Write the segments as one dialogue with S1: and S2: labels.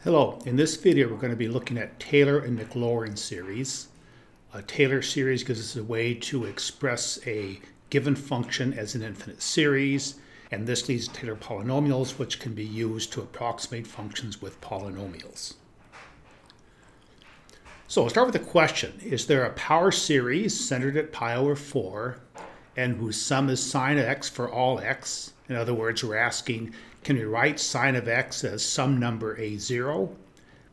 S1: Hello, in this video we're going to be looking at Taylor and Maclaurin series. A Taylor series gives us a way to express a given function as an infinite series, and this leads to Taylor polynomials, which can be used to approximate functions with polynomials. So we'll start with a question. Is there a power series centered at pi over 4 and whose sum is sine of x for all x? In other words, we're asking, can we write sine of x as some number a0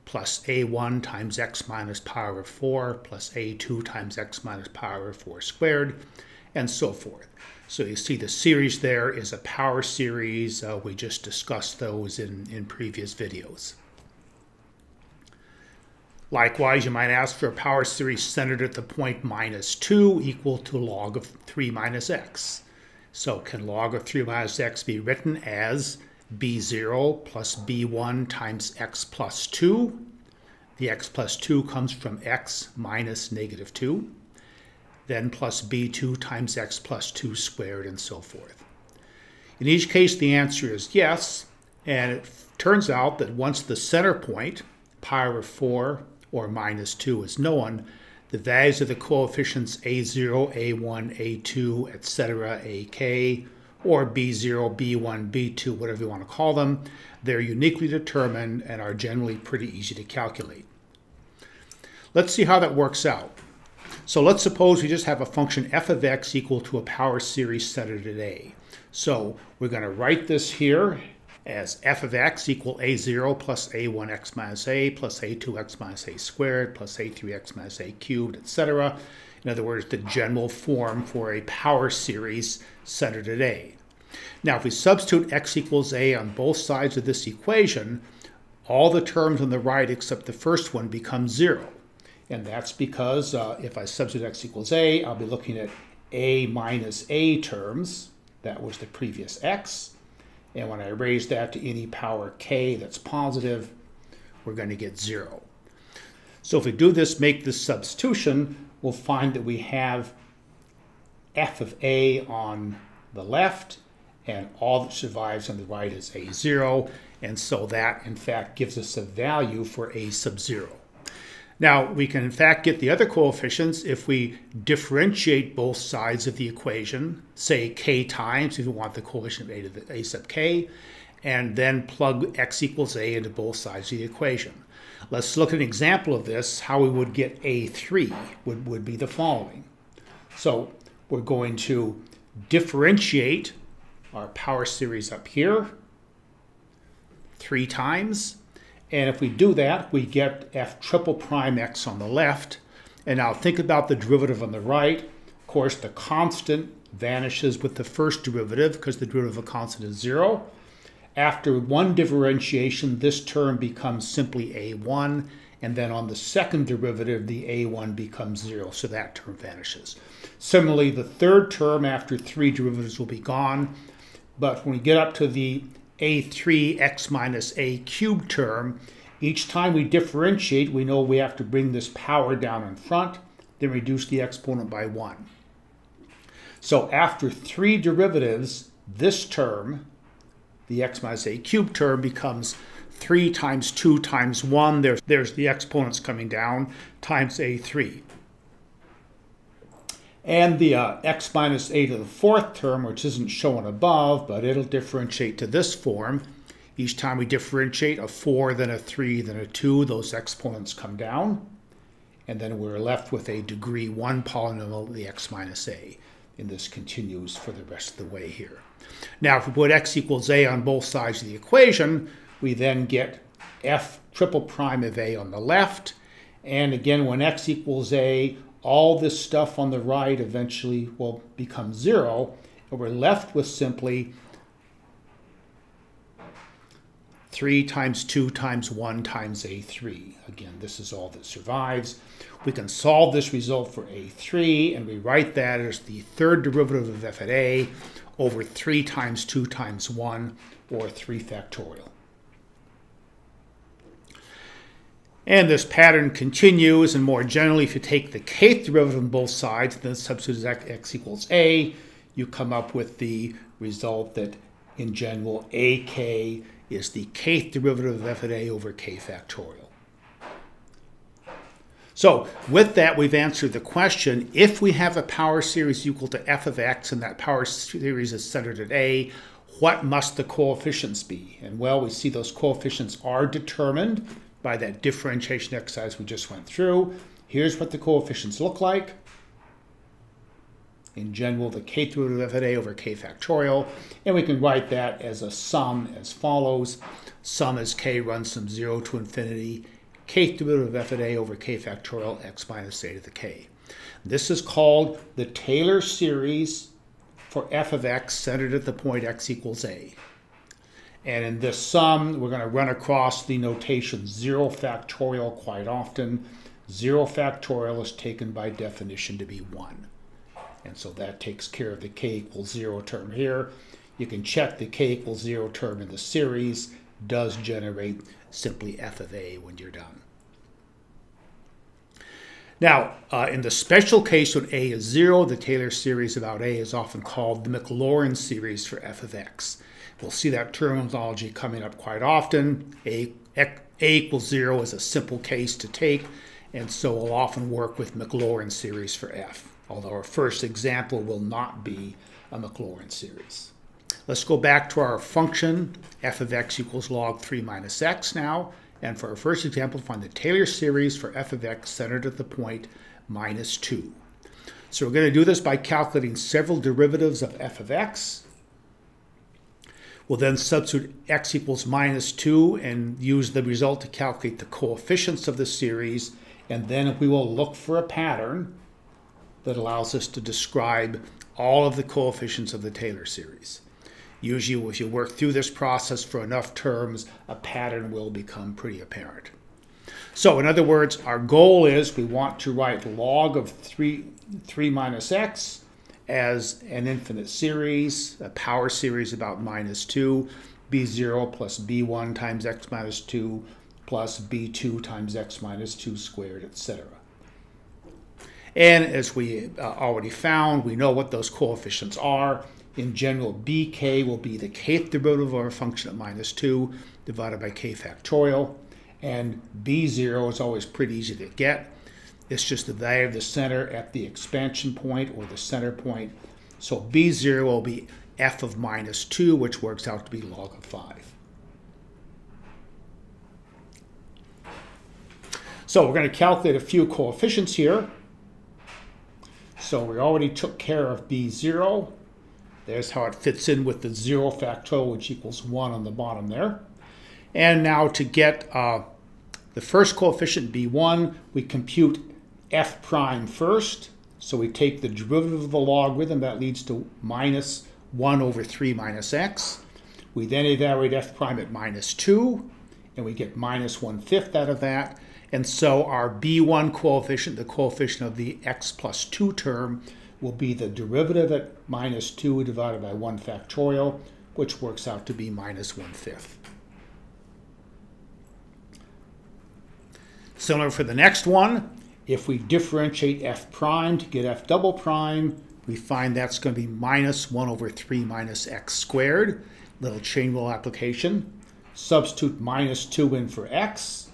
S1: plus a1 times x minus pi over 4 plus a2 times x minus pi over 4 squared, and so forth. So you see the series there is a power series. We just discussed those in previous videos. Likewise, you might ask for a power series centered at the point minus 2 equal to log of 3 minus x. So can log of 3 minus x be written as b0 plus b1 times x plus 2? The x plus 2 comes from x minus negative 2. Then plus b2 times x plus 2 squared, and so forth. In each case, the answer is yes. And it turns out that once the center point, pi over 4 or minus 2 is known, the values of the coefficients a0, a1, a2, etc., ak, or b0, b1, b2, whatever you want to call them, they're uniquely determined and are generally pretty easy to calculate. Let's see how that works out. So let's suppose we just have a function f of x equal to a power series centered at a. So we're going to write this here as f of x equal a0 plus a1x minus a plus a2x minus a squared plus a3x minus a cubed, etc. In other words, the general form for a power series centered at a. Now, if we substitute x equals a on both sides of this equation, all the terms on the right except the first one become 0. And that's because if I substitute x equals a, I'll be looking at a minus a terms. That was the previous x. And when I raise that to any power k that's positive, we're going to get 0. So if we do this, make this substitution, we'll find that we have f of a on the left, and all that survives on the right is a0. And so that, in fact, gives us a value for a sub 0. Now, we can, in fact, get the other coefficients if we differentiate both sides of the equation, say k times, if we want the coefficient of a to the a sub k, and then plug x equals a into both sides of the equation. Let's look at an example of this. How we would get a3 would be the following. So we're going to differentiate our power series up here 3 times. And if we do that, we get f triple prime x on the left. And now think about the derivative on the right. Of course, the constant vanishes with the first derivative because the derivative of a constant is 0. After one differentiation, this term becomes simply a1. And then on the second derivative, the a1 becomes 0. So that term vanishes. Similarly, the third term after 3 derivatives will be gone. But when we get up to the a3 x minus a cubed term, each time we differentiate, we know we have to bring this power down in front, then reduce the exponent by 1. So after 3 derivatives, this term, the x minus a cubed term, becomes 3 times 2 times 1. There's the exponents coming down, times a3. And the x minus a to the 4th term, which isn't shown above, but it'll differentiate to this form. Each time we differentiate a 4, then a 3, then a 2, those exponents come down. And then we're left with a degree 1 polynomial, the x minus a. And this continues for the rest of the way here. Now, if we put x equals a on both sides of the equation, we then get f triple prime of a on the left. And again, when x equals a, all this stuff on the right eventually will become 0, and we're left with simply 3 times 2 times 1 times a3. Again, this is all that survives. We can solve this result for a3, and we write that as the third derivative of f at a over 3 times 2 times 1, or 3 factorial. And this pattern continues, and more generally, if you take the kth derivative on both sides, then substitute x equals a, you come up with the result that, in general, ak is the kth derivative of f of a over k factorial. So with that, we've answered the question, if we have a power series equal to f of x and that power series is centered at a, what must the coefficients be? And well, we see those coefficients are determined by that differentiation exercise we just went through. Here's what the coefficients look like. In general, the kth derivative of f of a over k factorial. And we can write that as a sum as follows. Sum as k runs from 0 to infinity. Kth derivative of f of a over k factorial x minus a to the k. This is called the Taylor series for f of x centered at the point x equals a. And in this sum, we're going to run across the notation 0 factorial quite often. 0 factorial is taken by definition to be 1. And so that takes care of the k equals 0 term here. You can check the k equals 0 term in the series does generate simply f of a when you're done. Now, in the special case when a is 0, the Taylor series about a is often called the Maclaurin series for f of x. We'll see that terminology coming up quite often. A equals 0 is a simple case to take, and so we'll often work with Maclaurin series for f, although our first example will not be a Maclaurin series. Let's go back to our function, f of x equals log 3 minus x now. And for our first example, find the Taylor series for f of x centered at the point minus 2. So we're going to do this by calculating several derivatives of f of x. We'll then substitute x equals minus 2 and use the result to calculate the coefficients of the series. And then we will look for a pattern that allows us to describe all of the coefficients of the Taylor series. Usually, if you work through this process for enough terms, a pattern will become pretty apparent. So, in other words, our goal is we want to write log of 3 minus x as an infinite series, a power series about minus 2, b0 plus b1 times x minus 2 plus b2 times x minus 2 squared, etc. And as we already found, we know what those coefficients are. In general, bk will be the kth derivative of our function at minus 2 divided by k factorial. And b0 is always pretty easy to get. It's just the value of the center at the expansion point or the center point. So b0 will be f of minus 2, which works out to be log of 5. So we're going to calculate a few coefficients here. So we already took care of b0. There's how it fits in with the 0 factorial, which equals 1 on the bottom there. And now to get the first coefficient, b1, we compute f prime first. So we take the derivative of the logarithm. That leads to minus 1 over 3 minus x. We then evaluate f prime at minus 2, and we get minus 1/5 out of that. And so our b1 coefficient, the coefficient of the x plus 2 term, will be the derivative at minus 2 divided by 1 factorial, which works out to be minus 1/5. Similar for the next one, if we differentiate f prime to get f double prime, we find that's going to be minus 1 over 3 minus x squared. Little chain rule application. Substitute minus 2 in for x,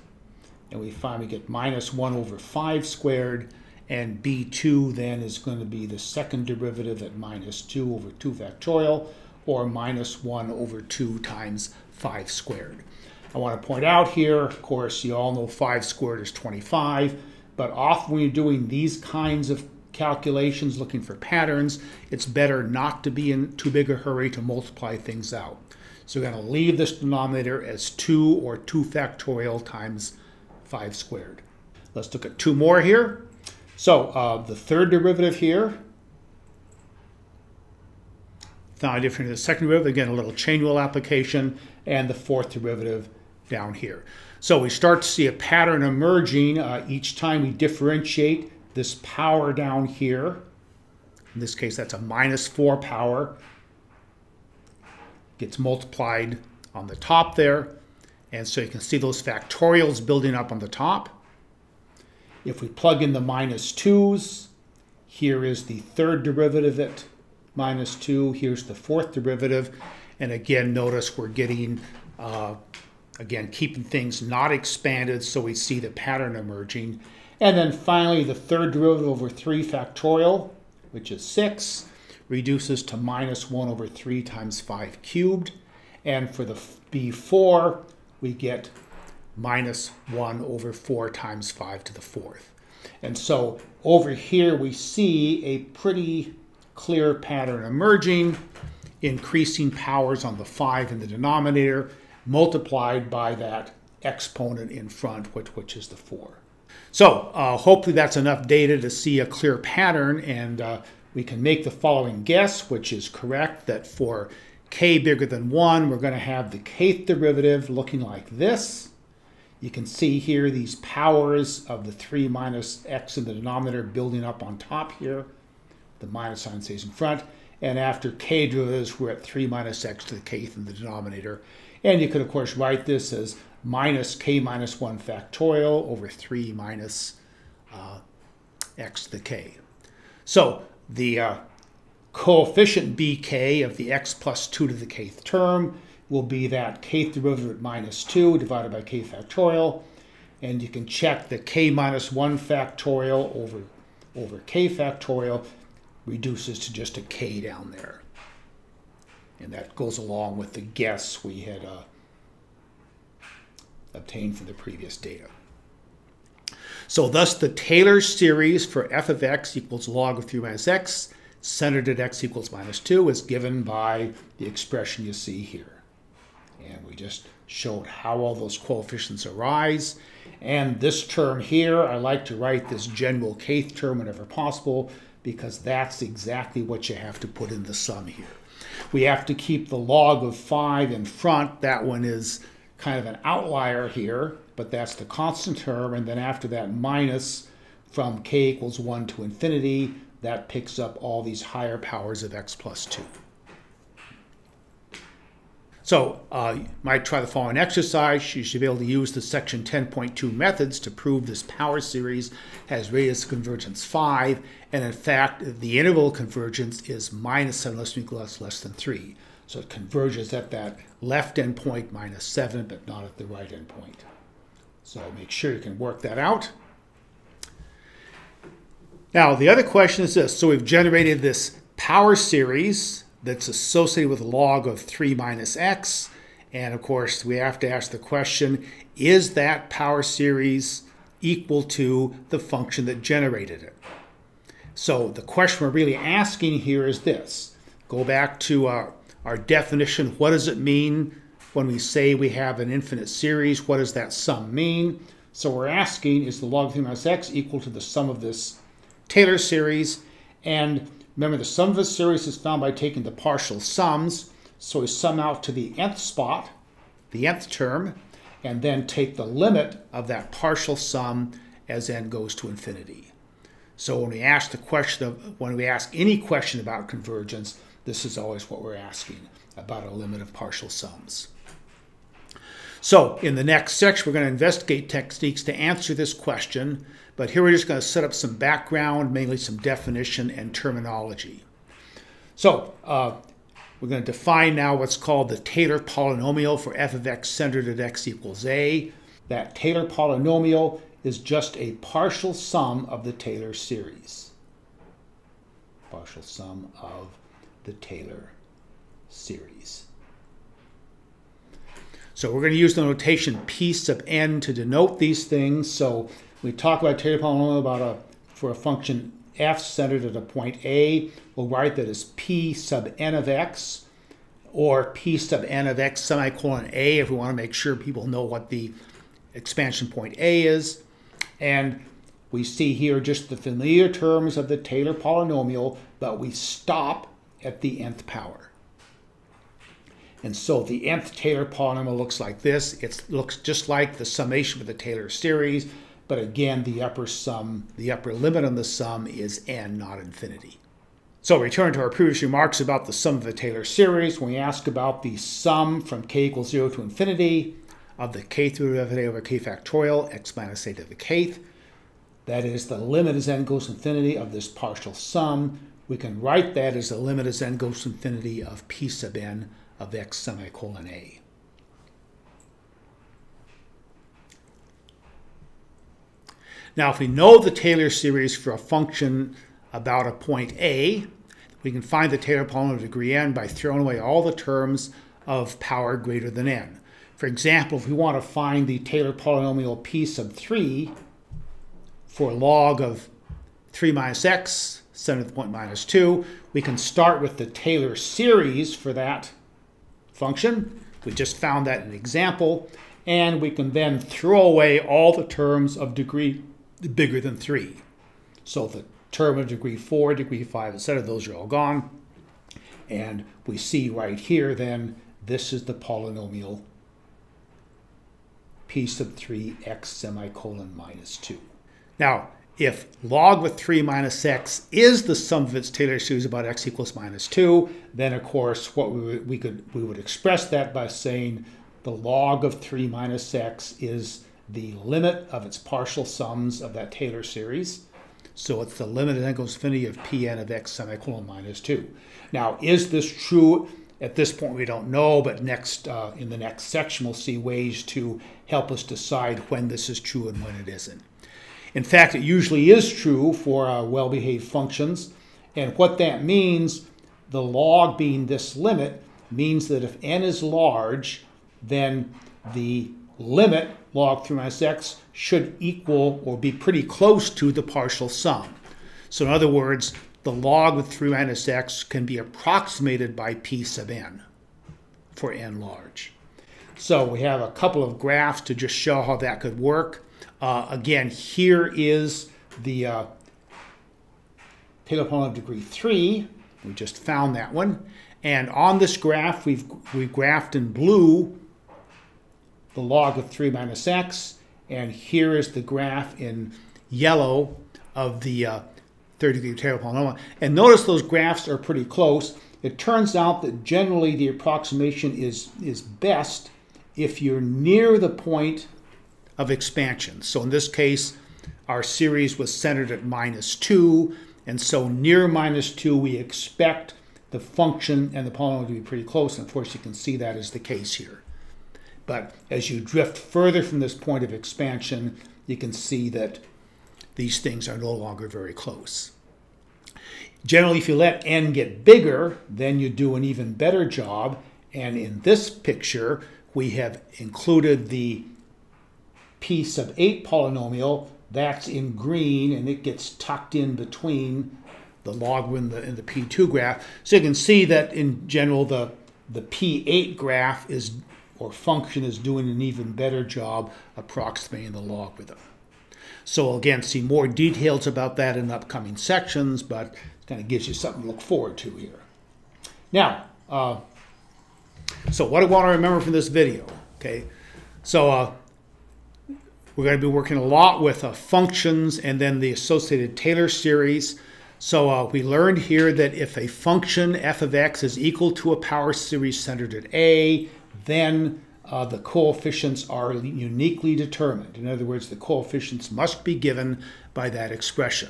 S1: and we find we get minus 1 over 5 squared. And b2 then is going to be the second derivative at minus 2 over 2 factorial, or minus 1 over 2 times 5 squared. I want to point out here, of course, you all know 5 squared is 25, but often when you're doing these kinds of calculations, looking for patterns, it's better not to be in too big a hurry to multiply things out. So we're going to leave this denominator as 2 or 2 factorial times 5 squared. Let's look at 2 more here. So the third derivative here, found different than the second derivative, again a little chain rule application, and the fourth derivative down here. So we start to see a pattern emerging each time we differentiate this power down here. In this case, that's a minus 4 power. Gets multiplied on the top there. And so you can see those factorials building up on the top. If we plug in the minus 2's, here is the third derivative at minus 2. Here's the fourth derivative. And again, notice we're getting Again, keeping things not expanded so we see the pattern emerging. And then finally, the third derivative over 3 factorial, which is 6, reduces to minus 1 over 3 times 5 cubed. And for the B4, we get minus 1 over 4 times 5 to the 4th. And so over here, we see a pretty clear pattern emerging, increasing powers on the 5 in the denominator, multiplied by that exponent in front, which is the 4. So hopefully that's enough data to see a clear pattern, and we can make the following guess, which is correct, that for k bigger than 1, we're going to have the kth derivative looking like this. You can see here these powers of the 3 minus x in the denominator building up on top here. The minus sign stays in front. And after k derivatives, we're at 3 minus x to the kth in the denominator. And you could, of course, write this as minus k minus 1 factorial over 3 minus x to the k. So the coefficient bk of the x plus 2 to the kth term will be that kth derivative at minus 2 divided by k factorial. And you can check the k minus 1 factorial over k factorial reduces to just a k down there. And that goes along with the guess we had obtained from the previous data. So thus the Taylor series for f of x equals log of 3 minus x, centered at x equals minus 2, is given by the expression you see here. And we just showed how all those coefficients arise. And this term here, I like to write this general kth term whenever possible, because that's exactly what you have to put in the sum here. We have to keep the log of 5 in front. That one is kind of an outlier here, but that's the constant term. And then after that, minus from k equals 1 to infinity, that picks up all these higher powers of x plus 2. So you might try the following exercise. You should be able to use the section 10.2 methods to prove this power series has radius of convergence 5. And in fact, the interval convergence is minus 7 less than or equal to less than 3. So it converges at that left endpoint minus 7, but not at the right endpoint. So make sure you can work that out. Now, the other question is this. So we've generated this power series that's associated with a log of 3 minus x. And of course, we have to ask the question, is that power series equal to the function that generated it? So the question we're really asking here is this. Go back to our definition. What does it mean when we say we have an infinite series? What does that sum mean? So we're asking, is the log of 3 minus x equal to the sum of this Taylor series? And remember, the sum of the series is found by taking the partial sums. So we sum out to the nth spot, the nth term, and then take the limit of that partial sum as n goes to infinity. So when we ask any question about convergence, this is always what we're asking, about a limit of partial sums. So in the next section, we're going to investigate techniques to answer this question. But here we're just going to set up some background, mainly some definition and terminology. So we're going to define now what's called the Taylor polynomial for f of x centered at x equals a. That Taylor polynomial is just a partial sum of the Taylor series. Partial sum of the Taylor series. So we're going to use the notation p sub n to denote these things. So we talk about Taylor polynomial for a function f centered at a point A. We'll write that as p sub n of x, or p sub n of x semicolon a, if we want to make sure people know what the expansion point A is. And we see here just the familiar terms of the Taylor polynomial, but we stop at the nth power. And so the nth Taylor polynomial looks like this. It looks just like the summation of the Taylor series, but again, the upper limit on the sum is n, not infinity. So return to our previous remarks about the sum of the Taylor series. When we ask about the sum from k equals 0 to infinity of the kth derivative over k factorial, x minus a to the kth, that is, the limit as n goes to infinity of this partial sum, we can write that as the limit as n goes to infinity of p sub n of x semicolon a. Now, if we know the Taylor series for a function about a point A, we can find the Taylor polynomial of degree n by throwing away all the terms of power greater than n. For example, if we want to find the Taylor polynomial p sub 3 for log of 3 minus x, centered at the point minus 2, we can start with the Taylor series for that function. We just found that in an example. And we can then throw away all the terms of degree bigger than 3. So the term of degree 4, degree 5, etc., those are all gone. And we see right here then, this is the polynomial p sub 3 x semicolon minus 2. Now, if log with 3 minus x is the sum of its Taylor series about x equals minus 2, then of course what we would express that by saying the log of 3 minus x is the limit of its partial sums of that Taylor series. So it's the limit as n goes to infinity of Pn of x semicolon minus 2. Now, is this true? At this point, we don't know, but next in the next section, we'll see ways to help us decide when this is true and when it isn't. In fact, it usually is true for well-behaved functions. And what that means, the log being this limit, means that if n is large, then the limit, log 3 minus x, should equal or be pretty close to the partial sum. So in other words, the log with 3 minus x can be approximated by p sub n for n large. So we have a couple of graphs to just show how that could work. Again, here is the Taylor polynomial of degree 3. We just found that one. And on this graph, we've graphed in blue the log of 3 minus x. And here is the graph in yellow of the third degree Taylor polynomial. And notice those graphs are pretty close. It turns out that generally the approximation is best if you're near the point of expansion. So in this case, our series was centered at minus 2. And so near minus 2, we expect the function and the polynomial to be pretty close. And of course, you can see that is the case here. But as you drift further from this point of expansion, you can see that these things are no longer very close. Generally, if you let n get bigger, then you do an even better job. And in this picture, we have included the p sub 8 polynomial. That's in green, and it gets tucked in between the log in the p2 graph. So you can see that in general, the p8 graph is, or function, is doing an even better job approximating the logarithm. So again, see more details about that in upcoming sections, but it kind of gives you something to look forward to here. Now, so what do I want to remember from this video? Okay, so we're going to be working a lot with functions and then the associated Taylor series. So we learned here that if a function f of x is equal to a power series centered at a, then the coefficients are uniquely determined. In other words, the coefficients must be given by that expression.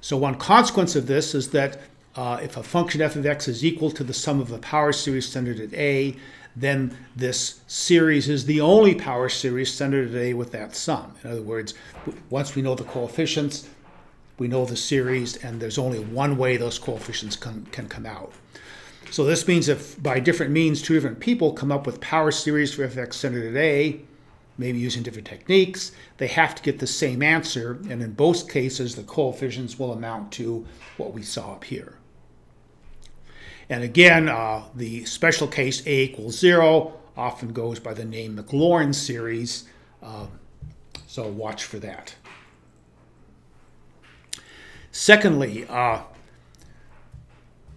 S1: So one consequence of this is that if a function f of x is equal to the sum of a power series centered at a, then this series is the only power series centered at a with that sum. In other words, once we know the coefficients, we know the series, and there's only one way those coefficients can come out. So this means if by different means two different people come up with power series for f of x centered at a, maybe using different techniques, they have to get the same answer, and in both cases the coefficients will amount to what we saw up here. And again, the special case a equals 0 often goes by the name Maclaurin series, so watch for that. Secondly,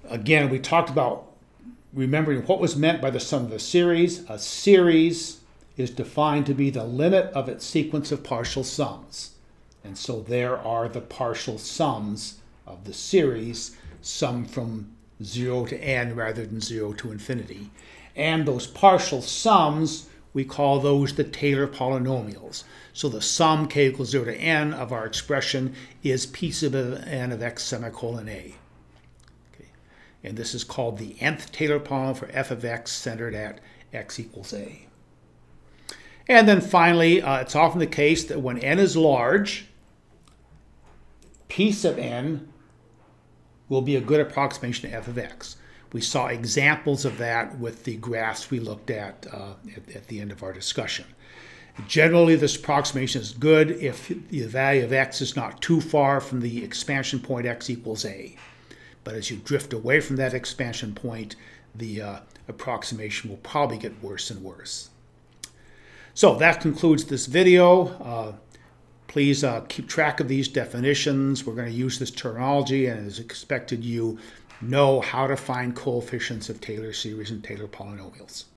S1: again, we talked about remembering what was meant by the sum of a series. A series is defined to be the limit of its sequence of partial sums. And so there are the partial sums of the series, summed from 0 to n rather than 0 to infinity. And those partial sums, we call those the Taylor polynomials. So the sum k equals 0 to n of our expression is p sub n of x semicolon a. Okay. And this is called the nth Taylor polynomial for f of x centered at x equals a. And then finally, it's often the case that when n is large, P sub n will be a good approximation to f of x. We saw examples of that with the graphs we looked at the end of our discussion. Generally, this approximation is good if the value of x is not too far from the expansion point x equals a. But as you drift away from that expansion point, the approximation will probably get worse and worse. So that concludes this video. Please keep track of these definitions. We're going to use this terminology, and as expected, you know how to find coefficients of Taylor series and Taylor polynomials.